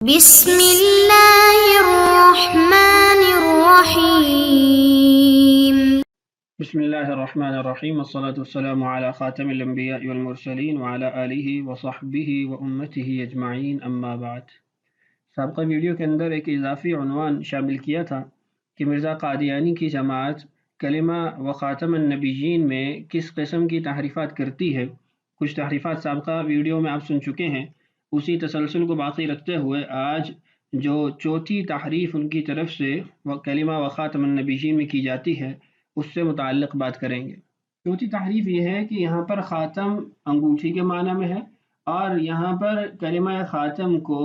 بسم اللہ الرحمن الرحیم بسم اللہ الرحمن الرحیم والصلاة والسلام علی خاتم الانبیاء والمرسلین وعلی آلہ وصحبہ وامتہ اجمعین اما بعد۔ سابقہ ویڈیو کے اندر ایک اضافی عنوان شامل کیا تھا کہ مرزا قادیانی کی جماعت کلمہ و خاتم النبیین میں کس قسم کی تحریفات کرتی ہے۔ کچھ تحریفات سابقہ ویڈیو میں آپ سن چکے ہیں، اسی تسلسل کو باقی رکھتے ہوئے آج جو چوتھی تحریف ان کی طرف سے کلمہ و خاتم النبیین میں کی جاتی ہے اس سے متعلق بات کریں گے۔ چوتھی تحریف یہ ہے کہ یہاں پر خاتم انگوٹھی کے معنی میں ہے اور یہاں پر کلمہ خاتم کو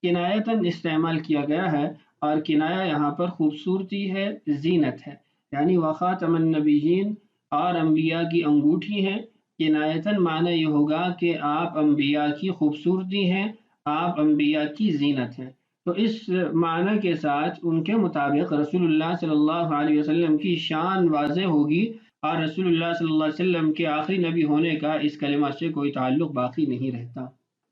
کنایتاً استعمال کیا گیا ہے، اور کنایہ یہاں پر خوبصورتی ہے، زینت ہے، یعنی وخاتم النبیین اور انبیاء کی انگوٹھی ہے۔ کنایتاً معنی یہ ہوگا کہ آپ انبیاء کی خوبصورتی ہیں، آپ انبیاء کی زینت ہیں۔ تو اس معنی کے ساتھ ان کے مطابق رسول اللہ صلی اللہ علیہ وسلم کی شان واضح ہوگی، اور رسول اللہ صلی اللہ علیہ وسلم کے آخری نبی ہونے کا اس کلمہ سے کوئی تعلق باقی نہیں رہتا۔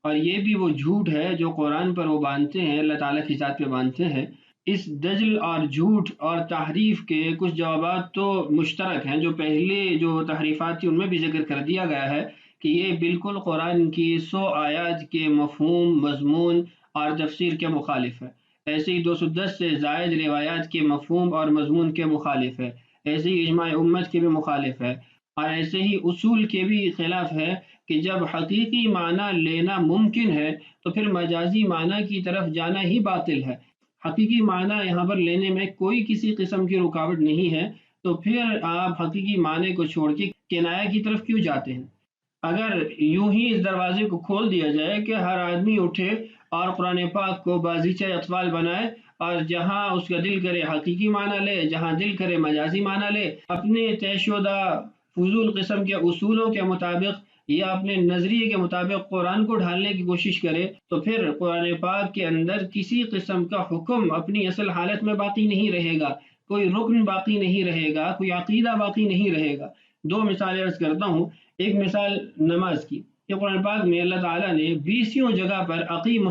اور یہ بھی وہ جھوٹ ہے جو قرآن پر وہ باندھتے ہیں، اللہ تعالیٰ کی ذات پہ باندھتے ہیں۔ اس دجل اور جھوٹ اور تحریف کے کچھ جوابات تو مشترک ہیں، جو پہلے جو تحریفات تھی ان میں بھی ذکر کر دیا گیا ہے کہ یہ بالکل قرآن کی 100 آیات کے مفہوم، مضمون اور تفسیر کے مخالف ہے۔ ایسے ہی 210 سے زائد روایات کے مفہوم اور مضمون کے مخالف ہے، ایسے ہی اجماع امت کے بھی مخالف ہے، اور ایسے ہی اصول کے بھی خلاف ہے کہ جب حقیقی معنی لینا ممکن ہے تو پھر مجازی معنی کی طرف جانا ہی باطل ہے۔ حقیقی معنی یہاں پر لینے میں کوئی کسی قسم کی رکاوٹ نہیں ہے، تو پھر آپ حقیقی معنی کو چھوڑ کے کنایہ کی طرف کیوں جاتے ہیں؟ اگر یوں ہی اس دروازے کو کھول دیا جائے کہ ہر آدمی اٹھے اور قرآن پاک کو بازیچہ اطفال بنائے، اور جہاں اس کا دل کرے حقیقی معنی لے، جہاں دل کرے مجازی معنی لے، اپنے طے شدہ فضول قسم کے اصولوں کے مطابق یا اپنے نظریے کے مطابق قرآن کو ڈھالنے کی کوشش کرے، تو پھر قرآن پاک کے اندر کسی قسم کا حکم اپنی اصل حالت میں باقی نہیں رہے گا، کوئی رکن باقی نہیں رہے گا، کوئی عقیدہ باقی نہیں رہے گا۔ دو مثالیں عرض کرتا ہوں۔ ایک مثال نماز کی، کہ قرآن پاک میں اللہ تعالیٰ نے 20 جگہ پر اقیم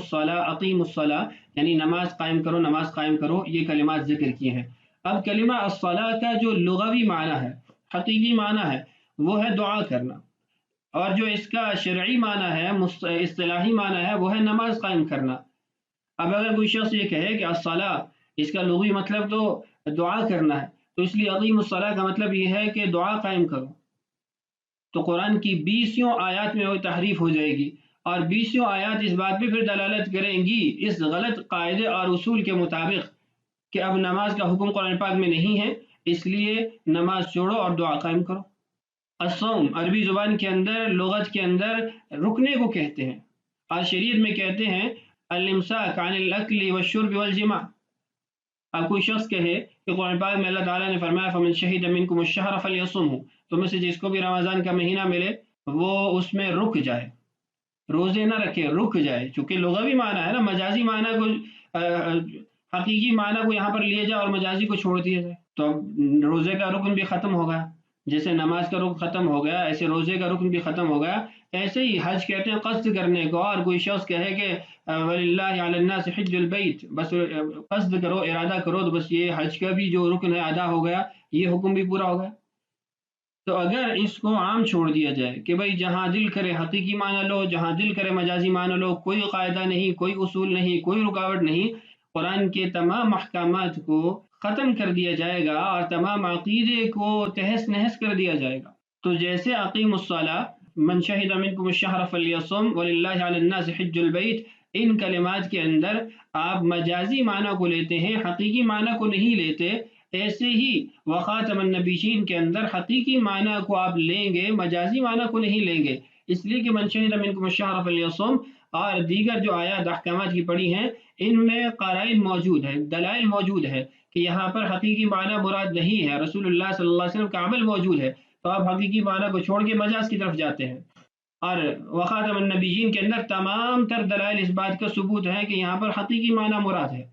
الصلاۃ یعنی نماز قائم کرو، نماز قائم کرو، یہ کلمات ذکر کیے ہیں۔ اب کلمہ الصلاۃ کا جو لغوی معنی ہے، حقیقی معنی ہے، وہ ہے دعا کرنا، اور جو اس کا شرعی معنی ہے، اصطلاحی معنی ہے، وہ ہے نماز قائم کرنا۔ اب اگر کوئی شخص یہ کہے کہ الصلاۃ اس کا لغوی مطلب تو دعا کرنا ہے، تو اس لیے اقیم الصلاۃ کا مطلب یہ ہے کہ دعا قائم کرو، تو قرآن کی 20 آیات میں وہ تحریف ہو جائے گی، اور 20 آیات اس بات پہ پھر دلالت کریں گی اس غلط قاعدے اور اصول کے مطابق کہ اب نماز کا حکم قرآن پاک میں نہیں ہے، اس لیے نماز چھوڑو اور دعا قائم کرو۔ الصوم عربی زبان کے اندر، لغت کے اندر رکنے کو کہتے ہیں، اور شریعت میں کہتے ہیں الامساک عن الاکل والشرب والجماع۔ اب کوئی شخص کہے کہ قرآن پاک میں اللہ تعالیٰ نے فرمایا فمن شہد منکم الشہر فلیصمہ، تم میں سے جس کو بھی رمضان کا مہینہ ملے وہ اس میں رک جائے، روزے نہ رکھے، رک جائے، چونکہ لغوی معنی ہے نا، مجازی معنی کو حقیقی معنی کو یہاں پر لیا جائے اور مجازی کو چھوڑ دیا جائے، تو اب روزے کا رکن بھی ختم ہوگا، جیسے نماز کا رکن ختم ہو گیا ایسے روزے کا رکن بھی ختم ہو گیا۔ ایسے ہی حج کہتے ہیں قصد کرنے کو، اور کوئی شخص کہے کہ وَلِلَّهِ عَلَى النَّاسِ حِجُّ الْبَيْتِ، بس قصد کرو، ارادہ کرو، تو بس یہ حج کا بھی جو رکن ہے ادا ہو گیا، یہ حکم بھی پورا ہو گیا۔ تو اگر اس کو عام چھوڑ دیا جائے کہ بھئی جہاں دل کرے حقیقی معنی لو، جہاں دل کرے مجازی معنی لو، کوئی قاعدہ نہیں، کوئی اصول نہیں، کوئی رکاوٹ نہیں، قرآن کے تمام احکامات کو ختم کر دیا جائے گا اور تمام عقیدے کو تہس نہس کر دیا جائے گا۔ تو جیسے اقیم الصلاۃ، من شہد منکم الشہر فلیصم، وللہ علی الناس حج البیت، ان کلمات کے اندر آپ مجازی معنی کو لیتے ہیں، حقیقی معنی کو نہیں لیتے۔ ایسے ہی وخاتم النبیین کے اندر حقیقی معنی کو آپ لیں گے، مجازی معنی کو نہیں لیں گے، اس لیے کہ من شہد منکم الشہر فلیصم اور دیگر جو آیات احکامات کی پڑھی ہیں ان میں قرائن موجود ہے، دلائل موجود ہے کہ یہاں پر حقیقی معنی مراد نہیں ہے، رسول اللہ صلی اللہ علیہ وسلم کا عمل موجود ہے، تو آپ حقیقی معنی کو چھوڑ کے مجاز کی طرف جاتے ہیں۔ اور وخاتم النبیین کے اندر تمام تر دلائل اس بات کا ثبوت ہے کہ یہاں پر حقیقی معنی مراد ہے۔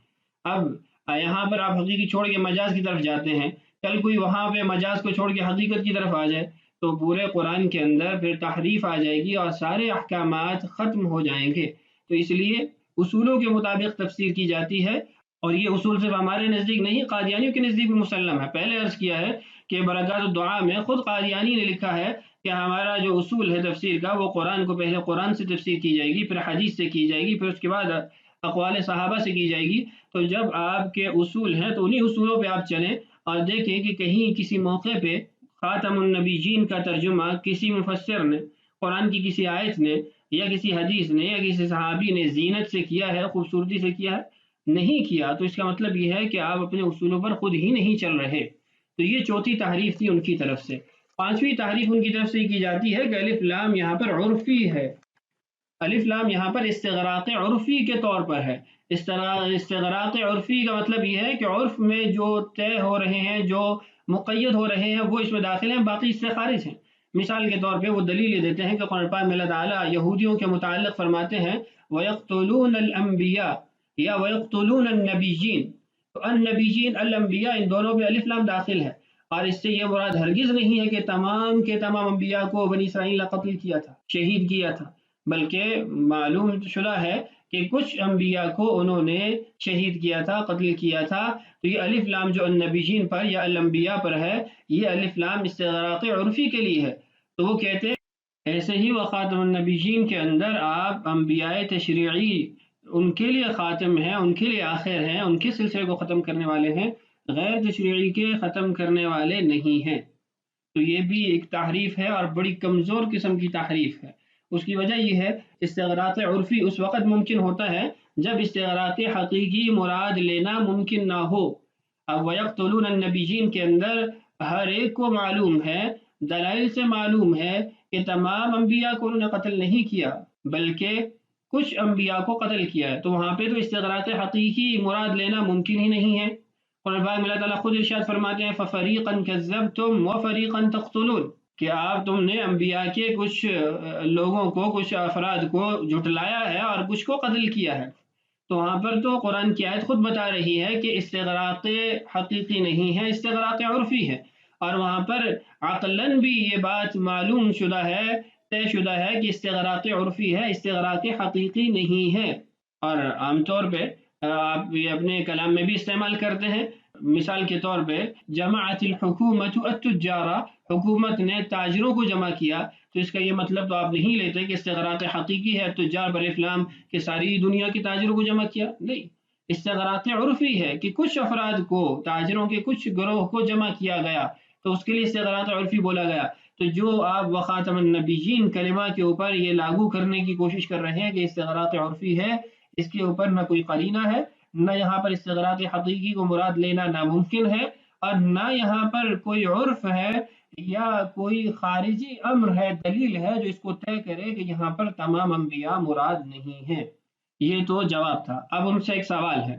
اب یہاں پر آپ حقیقی چھوڑ کے مجاز کی طرف جاتے ہیں، کل کوئی وہاں پہ مجاز کو چھوڑ کے حقیقت کی طرف آ جائے تو پورے قرآن کے اندر پھر تحریف آ جائے گی اور سارے احکامات ختم ہو جائیں گے۔ تو اس لیے اصولوں کے مطابق تفسیر کی جاتی ہے، اور یہ اصول صرف ہمارے نزدیک نہیں، قادیانیوں کے نزدیک بھی مسلم ہے۔ پہلے عرض کیا ہے کہ برکات الدعا میں خود قادیانی نے لکھا ہے کہ ہمارا جو اصول ہے تفسیر کا، وہ قرآن کو پہلے قرآن سے تفسیر کی جائے گی، پھر حدیث سے کی جائے گی، پھر اس کے بعد اقوال صحابہ سے کی جائے گی۔ تو جب آپ کے اصول ہیں تو انہی اصولوں پہ آپ چلیں اور دیکھیں کہ کہیں کسی موقع پہ خاتم النبیین کا ترجمہ کسی مفسر نے قرآن کی کسی آیت نے یا کسی حدیث نے یا کسی صحابی نے زینت سے کیا ہے، خوبصورتی سے کیا ہے، نہیں کیا، تو اس کا مطلب یہ ہے کہ آپ اپنے اصولوں پر خود ہی نہیں چل رہے۔ تو یہ چوتھی تحریف تھی ان کی طرف سے۔ پانچویں تحریف ان کی طرف سے کی جاتی ہے کہ الف لام یہاں پر عرفی ہے، الف لام یہاں پر استغراق عرفی کے طور پر ہے۔ استغراق عرفی کا مطلب یہ ہے کہ عرف میں جو طے ہو رہے ہیں، جو مقید ہو رہے ہیں، وہ اس میں داخل ہیں، باقی اس سے خارج ہیں۔ مثال کے طور پہ وہ دلیل یہ دیتے ہیں کہ قرآن پاک میں اللہ تعالیٰ یہودیوں کے متعلق فرماتے ہیں وَيَقْتُلُونَ الْأَنْبِيَاءَ یا وَيَقْتُلُونَ النَّبِيِّينَ، تو النبیین الانبیاء ان دونوں پہ الف لام داخل ہے، اور اس سے یہ مراد ہرگز نہیں ہے کہ تمام کے تمام انبیاء کو بنی اسرائیل نے قتل کیا تھا، شہید کیا تھا، بلکہ معلوم شدہ ہے کہ کچھ انبیاء کو انہوں نے شہید کیا تھا، قتل کیا تھا۔ تو یہ الف لام جو النبیین پر یا الانبیاء پر ہے، یہ الف لام استغراق عرفی کے لیے ہے۔ تو وہ کہتے ہیں ایسے ہی وخاتم النبیین کے اندر آپ انبیاء تشریعی ان کے لیے خاتم ہیں، ان کے لیے آخر ہیں، ان کے سلسلے کو ختم کرنے والے ہیں، غیر تشریعی کے ختم کرنے والے نہیں ہیں۔ تو یہ بھی ایک تحریف ہے اور بڑی کمزور قسم کی تحریف ہے۔ اس کی وجہ یہ ہے استغراق عرفی اس وقت ممکن ہوتا ہے جب استغراق حقیقی مراد لینا ممکن نہ ہو۔ اب وَيَقْتُلُونَ النَّبِيِّينَ کے اندر ہر ایک کو معلوم ہے، دلائل سے معلوم ہے کہ تمام انبیاء کو انہوں نے قتل نہیں کیا، بلکہ کچھ انبیاء کو قتل کیا ہے، تو وہاں پہ تو استغراق حقیقی مراد لینا ممکن ہی نہیں ہے۔ قرآن پاک میں اللہ تعالیٰ خود ارشاد فرماتے ہیں فَفَرِيقًا كَذَّبْتُمْ وَفَرِيقًا تَقْتُلُونَ، کہ آپ تم نے انبیاء کے کچھ لوگوں کو، کچھ افراد کو جھٹلایا ہے اور کچھ کو قتل کیا ہے۔ تو وہاں پر تو قرآن کی آیت خود بتا رہی ہے کہ استغراق حقیقی نہیں ہے، استغراق عرفی ہے، اور وہاں پر عقلاً بھی یہ بات معلوم شدہ ہے، طے شدہ ہے کہ استغراق عرفی ہے، استغراق حقیقی نہیں ہے۔ اور عام طور پہ آپ یہ اپنے کلام میں بھی استعمال کرتے ہیں، مثال کے طور پہ جمعت الحکومت التجارہ، حکومت نے تاجروں کو جمع کیا، تو اس کا یہ مطلب تو آپ نہیں لیتے کہ استغراق حقیقی ہے تجار پر افلام کہ ساری دنیا کے تاجروں کو جمع کیا، نہیں، استغراق عرفی ہے کہ کچھ افراد کو، تاجروں کے کچھ گروہ کو جمع کیا گیا، تو اس کے لیے استغراق عرفی بولا گیا۔ تو جو آپ وخاتم النبیین کلمہ کے اوپر یہ لاگو کرنے کی کوشش کر رہے ہیں کہ استغراق عرفی ہے، اس کے اوپر نہ کوئی قرینہ ہے، نہ یہاں پر استغراق حقیقی کو مراد لینا ناممکن ہے، اور نہ یہاں پر کوئی عرف ہے یا کوئی خارجی امر ہے، دلیل ہے جو اس کو طے کرے کہ یہاں پر تمام انبیاء مراد نہیں ہیں۔ یہ تو جواب تھا۔ اب ان سے ایک سوال ہے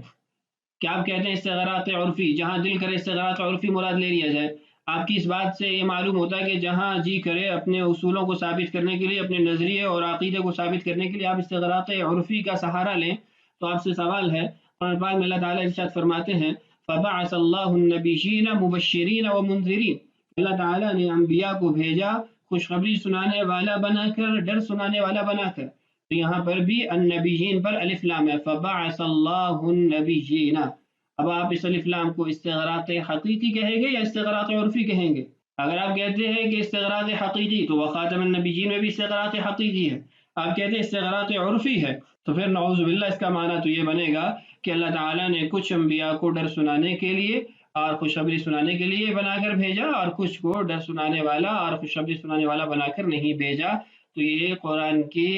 کہ آپ کہتے ہیں استغراق عرفی، جہاں دل کرے استغراق عرفی مراد لے لیا جائے۔ آپ کی اس بات سے یہ معلوم ہوتا ہے کہ جہاں جی کرے اپنے اصولوں کو ثابت کرنے کے لیے، اپنے نظریے اور عقیدے کو ثابت کرنے کے لیے آپ استغراق عرفی کا سہارا لیں۔ تو آپ سے سوال ہے، قرآن پاک میں اللہ تعالیٰ ارشاد فرماتے ہیں فَبَعَثَ اللَّهُ النَّبِيِّينَ مُبَشِّرِينَ وَمُنذِرِينَ، اللہ تعالیٰ نے انبیاء کو بھیجا خوشخبری سنانے والا بنا کر، ڈر سنانے والا بنا کر۔ تو یہاں پر بھی النبیین پر الف لام ہے، فَبَعَثَ اللَّهُ النَّبِيِّينَ۔ اب آپ اس الف لام کو استغراق حقیقی کہیں گے یا استغراق عرفی کہیں گے؟ اگر آپ کہتے ہیں کہ استغراق حقیقی تو وخاتم النبیین میں بھی استغراق حقیقی ہے، آپ کہتے ہیں استغراق عرفی ہے، تو پھر نعوذ باللہ اس کا معنی تو یہ بنے گا کہ اللہ تعالیٰ نے کچھ انبیاء کو ڈر سنانے کے لیے اور خوشخبری سنانے کے لیے بنا کر بھیجا، اور کچھ کو ڈر سنانے والا اور خوشخبری سنانے والا بنا کر نہیں بھیجا۔ تو یہ قرآن کی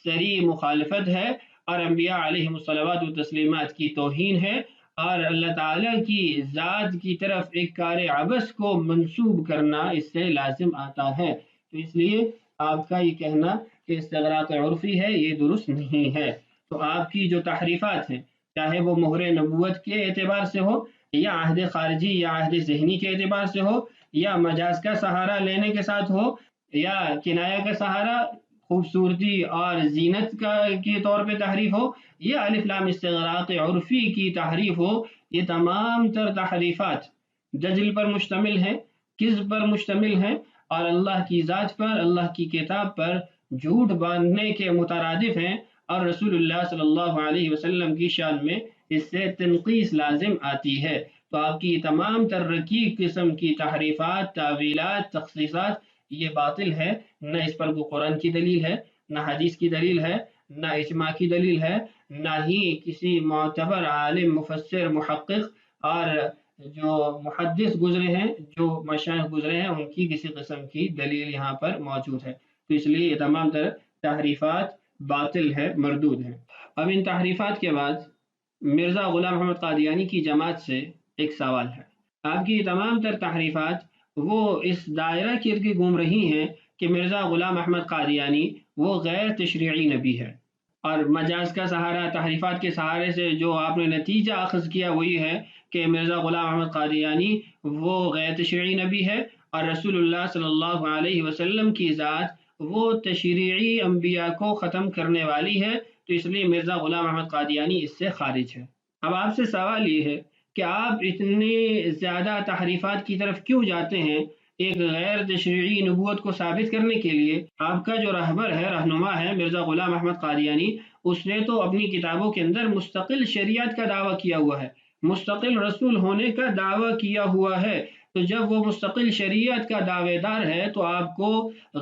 صریح مخالفت ہے اور انبیاء علیہم الصلوات والتسلیمات کی توہین ہے، اور اللہ تعالیٰ کی ذات کی طرف ایک کار عبث کو منسوب کرنا اس سے لازم آتا ہے۔ تو اس لیے آپ کا یہ کہنا کہ استغراق عرفی ہے یہ درست نہیں ہے۔ تو آپ کی جو تحریفات ہیں، چاہے وہ مہر نبوت کے اعتبار سے ہو یا عہد خارجی یا عہد ذہنی کے اعتبار سے ہو یا مجاز کا سہارا لینے کے ساتھ ہو یا کنایہ کا سہارا خوبصورتی اور زینت کے طور پہ تحریف ہو یا الف لام استغراق عرفی کی تحریف ہو، یہ تمام تر تحریفات ججل پر مشتمل ہیں، کذب پر مشتمل ہیں، اور اللہ کی ذات پر، اللہ کی کتاب پر جھوٹ باندھنے کے مترادف ہیں، اور رسول اللہ صلی اللہ علیہ وسلم کی شان میں اس سے تنقیص لازم آتی ہے۔ تو آپ کی تمام تر رقیق قسم کی تحریفات، تعویلات، تخصیصات یہ باطل ہے، نہ اس پر کوئی قرآن کی دلیل ہے، نہ حدیث کی دلیل ہے، نہ اجماع کی دلیل ہے، نہ ہی کسی معتبر عالم، مفسر، محقق اور جو محدث گزرے ہیں، جو مشائخ گزرے ہیں، ان کی کسی قسم کی دلیل یہاں پر موجود ہے۔ تو اس لیے یہ تمام تر تحریفات باطل ہے، مردود ہے۔ اب ان تحریفات کے بعد مرزا غلام محمد قادیانی کی جماعت سے ایک سوال ہے۔ آپ کی تمام تر تحریفات وہ اس دائرہ کے ارد گھوم رہی ہیں کہ مرزا غلام احمد قادیانی وہ غیر تشریعی نبی ہے، اور مجاز کا سہارا، تحریفات کے سہارے سے جو آپ نے نتیجہ اخذ کیا وہی ہے کہ مرزا غلام احمد قادیانی وہ غیر تشریعی نبی ہے، اور رسول اللہ صلی اللہ علیہ وسلم کی ذات وہ تشریعی انبیاء کو ختم کرنے والی ہے، تو اس لیے مرزا غلام احمد قادیانی اس سے خارج ہے۔ اب آپ سے سوال یہ ہے کہ آپ اتنے زیادہ تحریفات کی طرف کیوں جاتے ہیں؟ ایک غیر تشریعی نبوت کو ثابت کرنے کے لیے آپ کا جو رہبر ہے، رہنما ہے مرزا غلام احمد قادیانی، اس نے تو اپنی کتابوں کے اندر مستقل شریعت کا دعویٰ کیا ہوا ہے، مستقل رسول ہونے کا دعویٰ کیا ہوا ہے۔ تو جب وہ مستقل شریعت کا دعوے دار ہے تو آپ کو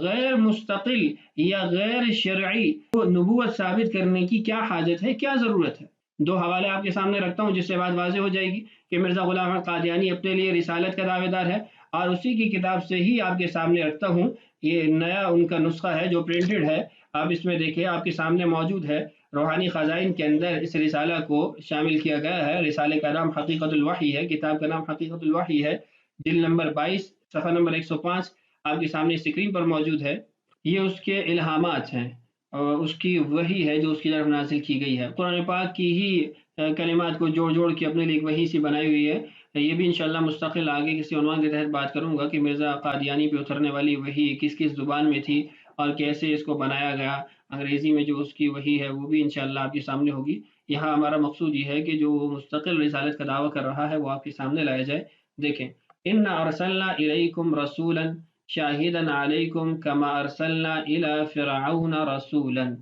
غیر مستقل یا غیر شرعی نبوت ثابت کرنے کی کیا حاجت ہے، کیا ضرورت ہے؟ دو حوالے آپ کے سامنے رکھتا ہوں جس سے بات واضح ہو جائے گی کہ مرزا غلام احمد قادیانی اپنے لیے رسالت کا دعوے دار ہے، اور اسی کی کتاب سے ہی آپ کے سامنے رکھتا ہوں۔ یہ نیا ان کا نسخہ ہے جو پرنٹڈ ہے، آپ اس میں دیکھیں، آپ کے سامنے موجود ہے۔ روحانی خزائن کے اندر اس رسالہ کو شامل کیا گیا ہے۔ رسالے کا نام حقیقت الوحی ہے، کتاب کا نام حقیقت الوحی ہے، جلد نمبر 22، صفحہ نمبر 105 آپ کے سامنے اسکرین پر موجود ہے۔ یہ اس کے الہامات ہیں، اور اس کی وحی ہے جو اس کی طرف نازل کی گئی ہے، قرآن پاک کی ہی کلمات کو جوڑ جوڑ کے اپنے لیے ایک وحی سی بنائی ہوئی ہے۔ یہ بھی انشاءاللہ مستقل آگے کسی عنوان کے تحت بات کروں گا کہ مرزا قادیانی پہ اترنے والی وحی کس کس زبان میں تھی اور کیسے اس کو بنایا گیا۔ انگریزی میں جو اس کی وحی ہے وہ بھی انشاءاللہ آپ کے سامنے ہوگی۔ یہاں ہمارا مقصود یہ ہے کہ جو مستقل رسالت کا دعویٰ کر رہا ہے وہ آپ کے سامنے لایا جائے۔ دیکھیں، اِنَّا أَرْسَلْنَا إِلَيْكُمْ رَسُولًا شَاهِدًا عَلَيْكُمْ كَمَا أَرْسَلْنَا إِلَى فِرْعَوْنَ رَسُولًا۔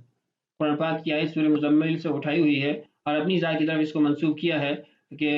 قرآن پاک کی آیت سورہ مزمل سے اٹھائی ہوئی ہے، اور اپنی ذات کی طرف اس کو منسوب کیا ہے کہ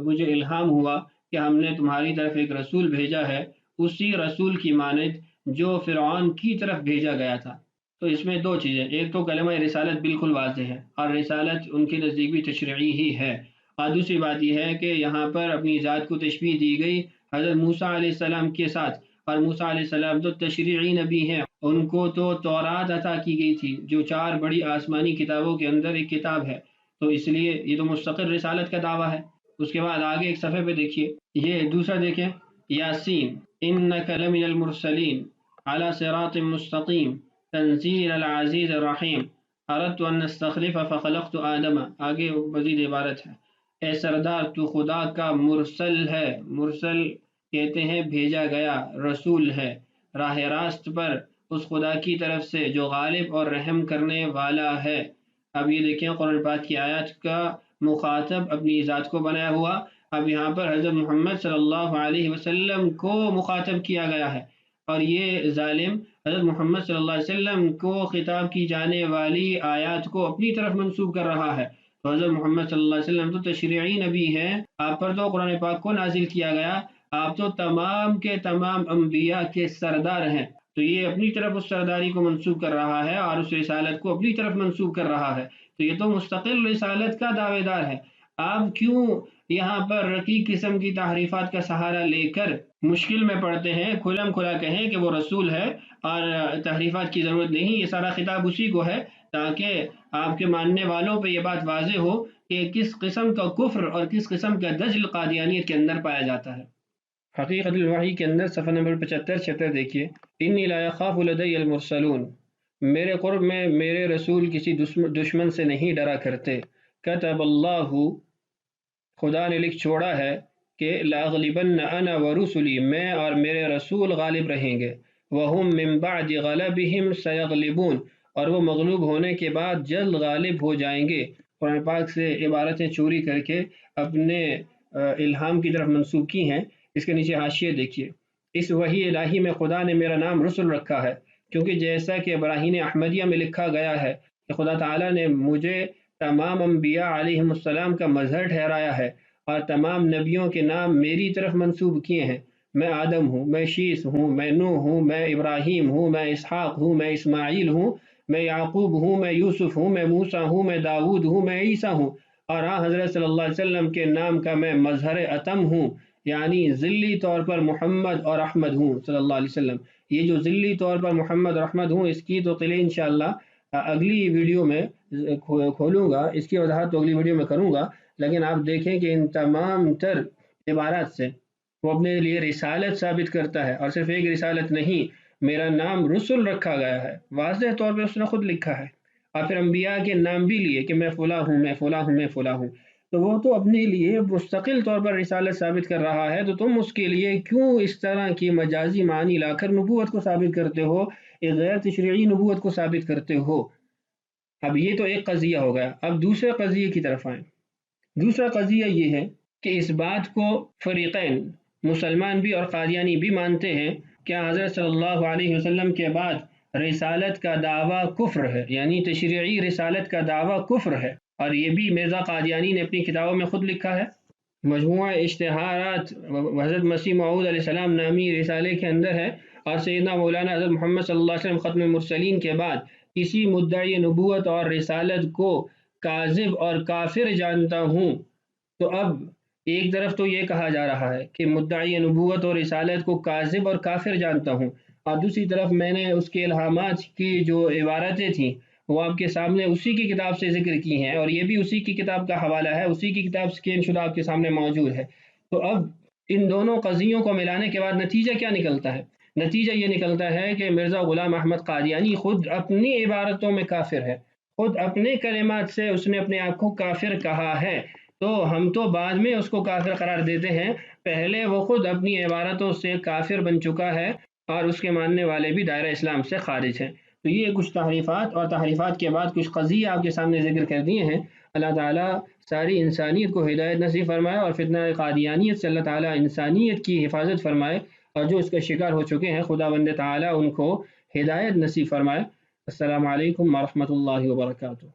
مجھے الہام ہوا کہ ہم نے تمہاری طرف ایک رسول بھیجا ہے، اسی رسول کی مانند جو فرعون کی طرف بھیجا گیا تھا۔ تو اس میں دو چیزیں، ایک تو کلمہ رسالت بالکل واضح ہے، اور رسالت ان کے نزدیک بھی تشریعی ہی ہے، اور دوسری بات یہ ہے کہ یہاں پر اپنی ذات کو تشبیہ دی گئی حضرت موسیٰ علیہ السلام کے ساتھ، اور موسیٰ علیہ السلام تو تشریعی نبی ہیں، ان کو تو تورات عطا کی گئی تھی جو 4 بڑی آسمانی کتابوں کے اندر ایک کتاب ہے، تو اس لیے یہ تو مستقل رسالت کا دعویٰ ہے۔ اس کے بعد آگے ایک صفحے پہ دیکھیے، یہ دوسرا دیکھیں، یاسین انک لمن المرسلین علی صراط مستقیم تنزیل العزیز الرحیم اردت ان استخلف فخلقت آدم۔ آگے مزید عبارت ہے، اے سردار تو خدا کا مرسل ہے، مرسل کہتے ہیں بھیجا گیا، رسول ہے، راہ راست پر اس خدا کی طرف سے جو غالب اور رحم کرنے والا ہے۔ اب یہ دیکھیں، قرآن پاک کی آیات کا مخاطب اپنی ذات کو بنایا ہوا، اب یہاں پر حضرت محمد صلی اللہ علیہ وسلم کو مخاطب کیا گیا ہے، اور یہ ظالم حضرت محمد صلی اللہ علیہ وسلم کو خطاب کی جانے والی آیات کو اپنی طرف منسوب کر رہا ہے۔ تو حضرت محمد صلی اللہ علیہ وسلم تو تشریعی نبی ہیں، آپ پر تو قرآن پاک کو نازل کیا گیا، آپ تو تمام کے تمام انبیاء کے سردار ہیں، تو یہ اپنی طرف اس سرداری کو منسوب کر رہا ہے اور اس رسالت کو اپنی طرف منسوب کر رہا ہے، تو یہ تو مستقل رسالت کا دعوے دار ہے۔ آپ کیوں یہاں پر رقیق قسم کی تحریفات کا سہارا لے کر مشکل میں پڑتے ہیں؟ کھلم کھلا کہیں کہ وہ رسول ہے اور تحریفات کی ضرورت نہیں۔ یہ سارا خطاب اسی کو ہے تاکہ آپ کے ماننے والوں پہ یہ بات واضح ہو کہ کس قسم کا کفر اور کس قسم کا دجل قادیانیت کے اندر پایا جاتا ہے۔ حقیقت الوحی کے اندر صفحہ نمبر 75 دیکھیے، انی لا یخاف لدی المرسلون، میرے قرب میں میرے رسول کسی دشمن سے نہیں ڈرا کرتے۔ کتب اللہ، خدا نے لکھ چھوڑا ہے کہ لاغلبن انا ورسلی، میں اور میرے رسول غالب رہیں گے، وہم من بعد غلبہم سیغلبون، اور وہ مغلوب ہونے کے بعد جلد غالب ہو جائیں گے۔ قرآن پاک سے عبارتیں چوری کر کے اپنے الہام کی طرف منسوب کی ہیں۔ اس کے نیچے حاشیے دیکھیے، اس وحی الہی میں خدا نے میرا نام رسل رکھا ہے، کیونکہ جیسا کہ براہین احمدیہ میں لکھا گیا ہے کہ خدا تعالیٰ نے مجھے تمام انبیاء علیہم السلام کا مظہر ٹھہرایا ہے اور تمام نبیوں کے نام میری طرف منسوب کیے ہیں۔ میں آدم ہوں، میں شیس ہوں، میں نوح ہوں، میں ابراہیم ہوں، میں اسحاق ہوں، میں اسماعیل ہوں، میں یعقوب ہوں، میں یوسف ہوں، میں موسیٰ ہوں، میں داؤد ہوں، میں عیسیٰ ہوں، اور حضرت صلی اللہ علیہ وسلم کے نام کا میں مظہر اتم ہوں، یعنی ذلی طور پر محمد اور احمد ہوں صلی اللہ علیہ وسلم۔ یہ جو ذلی طور پر محمد اور احمد ہوں، اس کی تو قلعے انشاءاللہ اگلی ویڈیو میں کھولوں گا، اس کی وضاحت تو اگلی ویڈیو میں کروں گا، لیکن آپ دیکھیں کہ ان تمام تر عبارات سے وہ اپنے لیے رسالت ثابت کرتا ہے، اور صرف ایک رسالت نہیں، میرا نام رسول رکھا گیا ہے، واضح طور پہ اس نے خود لکھا ہے، اور پھر انبیاء کے نام بھی لیے کہ میں فلاں ہوں، میں فلاں ہوں، میں فلاں ہوں۔ تو وہ تو اپنے لیے مستقل طور پر رسالت ثابت کر رہا ہے، تو تم اس کے لیے کیوں اس طرح کی مجازی معنی لا کر نبوت کو ثابت کرتے ہو، ایک غیر تشریعی نبوت کو ثابت کرتے ہو؟ اب یہ تو ایک قضیہ ہو گیا، اب دوسرے قضیے کی طرف آئیں۔ دوسرا قضیہ یہ ہے کہ اس بات کو فریقین مسلمان بھی اور قادیانی بھی مانتے ہیں کہ حضرت صلی اللہ علیہ وسلم کے بعد رسالت کا دعویٰ کفر ہے، یعنی تشریعی رسالت کا دعویٰ کفر ہے، اور یہ بھی مرزا قادیانی نے اپنی کتابوں میں خود لکھا ہے۔ مجموعہ اشتہارات حضرت مسیح موعود علیہ السلام نامی رسالے کے اندر ہے، اور سیدنا مولانا حضرت محمد صلی اللہ علیہ وسلم ختم المرسلین کے بعد کسی مدعی نبوت اور رسالت کو کاذب اور کافر جانتا ہوں، تو اب ایک طرف تو یہ کہا جا رہا ہے کہ مدعی نبوت اور رسالت کو کاذب اور کافر جانتا ہوں، اور دوسری طرف میں نے اس کے الہامات کی جو عبارتیں تھیں وہ آپ کے سامنے اسی کی کتاب سے ذکر کی ہیں، اور یہ بھی اسی کی کتاب کا حوالہ ہے، اسی کی کتاب سکین شدہ آپ کے سامنے موجود ہے۔ تو اب ان دونوں قضیوں کو ملانے کے بعد نتیجہ کیا نکلتا ہے؟ نتیجہ یہ نکلتا ہے کہ مرزا غلام احمد قادیانی خود اپنی عبارتوں میں کافر ہے، خود اپنے کلمات سے اس نے اپنے آپ کو کافر کہا ہے، تو ہم تو بعد میں اس کو کافر قرار دیتے ہیں، پہلے وہ خود اپنی عبارتوں سے کافر بن چکا ہے، اور اس کے ماننے والے بھی دائرہ اسلام سے خارج ہیں۔ تو یہ کچھ تحریفات اور تحریفات کے بعد کچھ قضیہ آپ کے سامنے ذکر کر دیے ہیں۔ اللہ تعالیٰ ساری انسانیت کو ہدایت نصیب فرمائے، اور فتنہ قادیانیت سے اللہ تعالیٰ انسانیت کی حفاظت فرمائے، اور جو اس کا شکار ہو چکے ہیں خدا بند تعالیٰ ان کو ہدایت نصیب فرمائے۔ السلام علیکم ورحمۃ اللہ وبرکاتہ۔